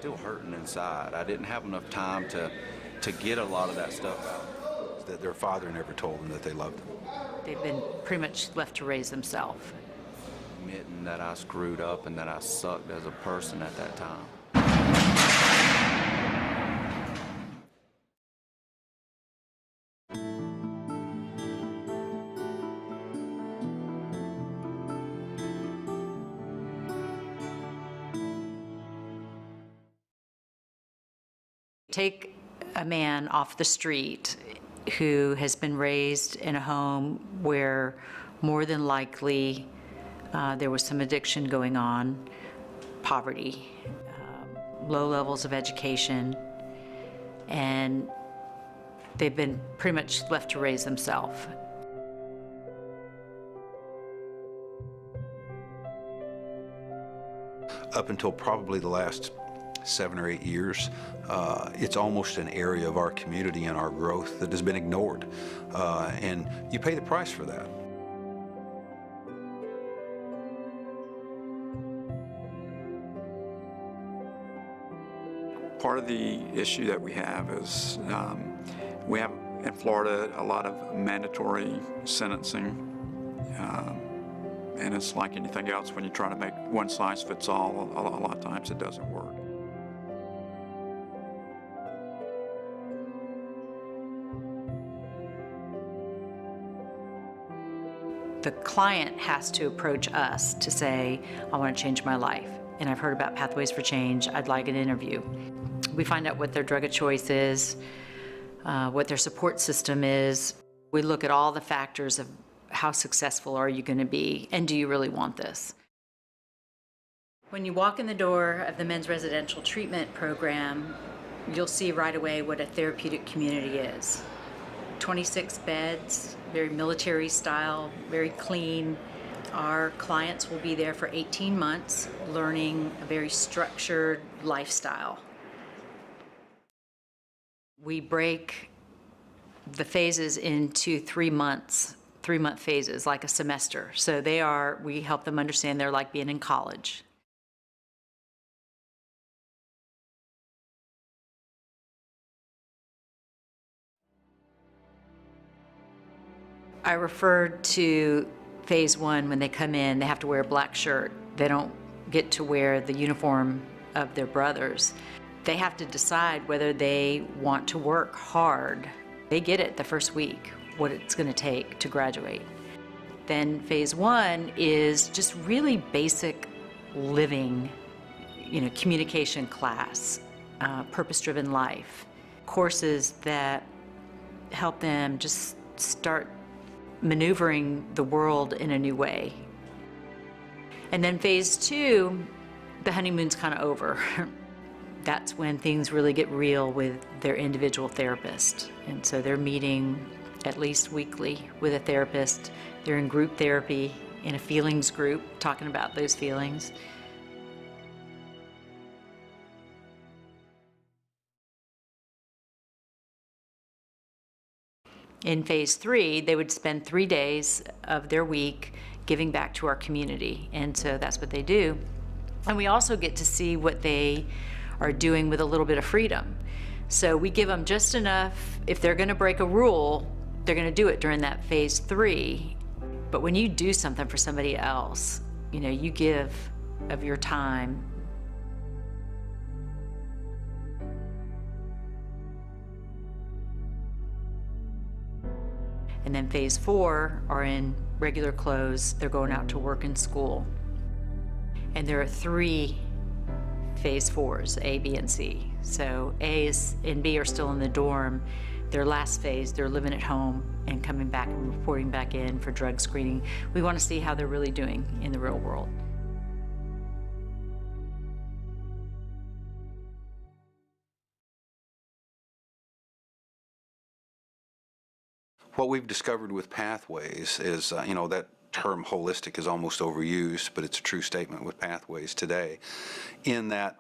still hurting inside. I didn't have enough time to get a lot of that stuff out. That their father never told them that they loved them. They've been pretty much left to raise themselves. Admitting that I screwed up and that I sucked as a person at that time. Take a man off the street who has been raised in a home where more than likely there was some addiction going on, poverty, low levels of education, and they've been pretty much left to raise themselves. Up until probably the last 7 or 8 years, it's almost an area of our community and our growth that has been ignored, and you pay the price for that. Part of the issue that we have is we have in Florida a lot of mandatory sentencing, and it's like anything else. When you try to make one size fits all, a lot of times it doesn't work. The client has to approach us to say, I want to change my life, and I've heard about Pathways for Change, I'd like an interview. We find out what their drug of choice is, what their support system is. We look at all the factors of how successful are you going to be, and do you really want this? When you walk in the door of the men's residential treatment program, you'll see right away what a therapeutic community is. 26 beds, very military style, very clean. Our clients will be there for 18 months, learning a very structured lifestyle. We break the phases into 3 month phases, like a semester. So we help them understand they're like being in college. I referred to phase 1. When they come in, they have to wear a black shirt. They don't get to wear the uniform of their brothers. They have to decide whether they want to work hard. They get it the first week, what it's going to take to graduate. Then phase 1 is just really basic living, communication class, purpose-driven life, courses that help them just start maneuvering the world in a new way. And then phase 2, the honeymoon's kind of over. That's when things really get real with their individual therapist. And so they're meeting at least weekly with a therapist. They're in group therapy, in a feelings group, talking about those feelings. In phase 3, they would spend 3 days of their week giving back to our community. And so that's what they do. And we also get to see what they are doing with a little bit of freedom. So we give them just enough. If they're going to break a rule, they're going to do it during that phase 3. But when you do something for somebody else, you give of your time. And then phase 4 are in regular clothes. They're going out to work and school. And there are 3 phase 4s, A, B, and C. So A and B are still in the dorm. Their last phase, they're living at home and coming back and reporting back in for drug screening. We want to see how they're really doing in the real world. What we've discovered with Pathways is, that term holistic is almost overused, but it's a true statement with Pathways today, in that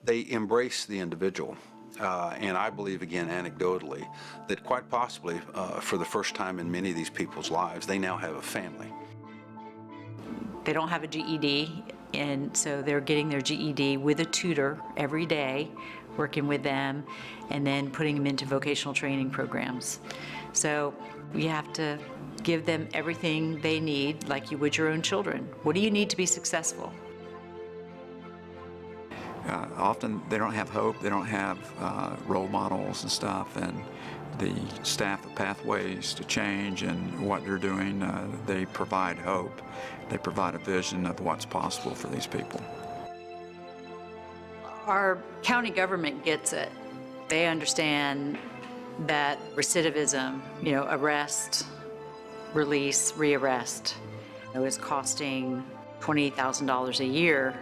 they embrace the individual. And I believe, again, anecdotally, that quite possibly, for the first time in many of these people's lives, they now have a family. They don't have a GED. And so they're getting their GED with a tutor every day, working with them, and then putting them into vocational training programs. So we have to give them everything they need, like you would your own children. What do you need to be successful? Often they don't have hope, they don't have role models and stuff, and the staff of Pathways to Change and what they're doing, they provide hope. They provide a vision of what's possible for these people. Our county government gets it. They understand that recidivism, arrest, release, rearrest, is costing $28,000 a year.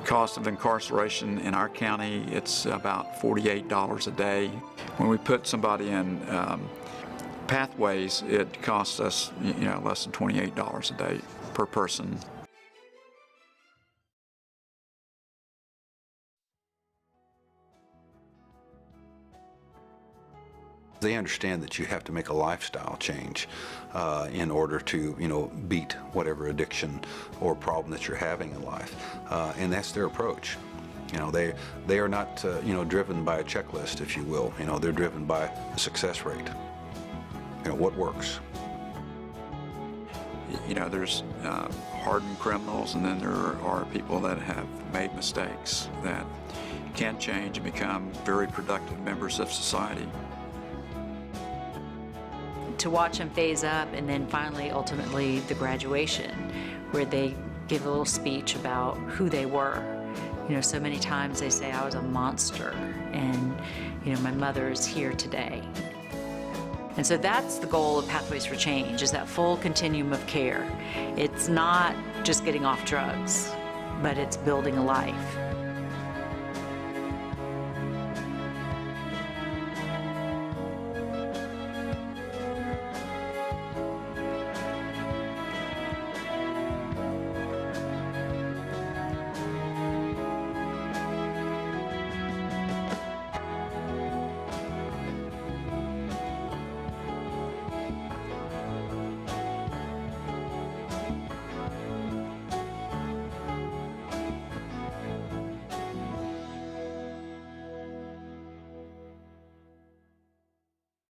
Cost of incarceration in our county, it's about $48 a day. When we put somebody in Pathways, it costs us, less than $28 a day per person. They understand that you have to make a lifestyle change in order to, beat whatever addiction or problem that you're having in life, and that's their approach. They are not, driven by a checklist, if you will. They're driven by the success rate. What works. There's hardened criminals, and then there are people that have made mistakes that can change and become very productive members of society. To watch them phase up, and then finally, ultimately, the graduation, where they give a little speech about who they were. So many times they say, I was a monster, and, my mother is here today. And so that's the goal of Pathways for Change, is that full continuum of care. It's not just getting off drugs, but it's building a life.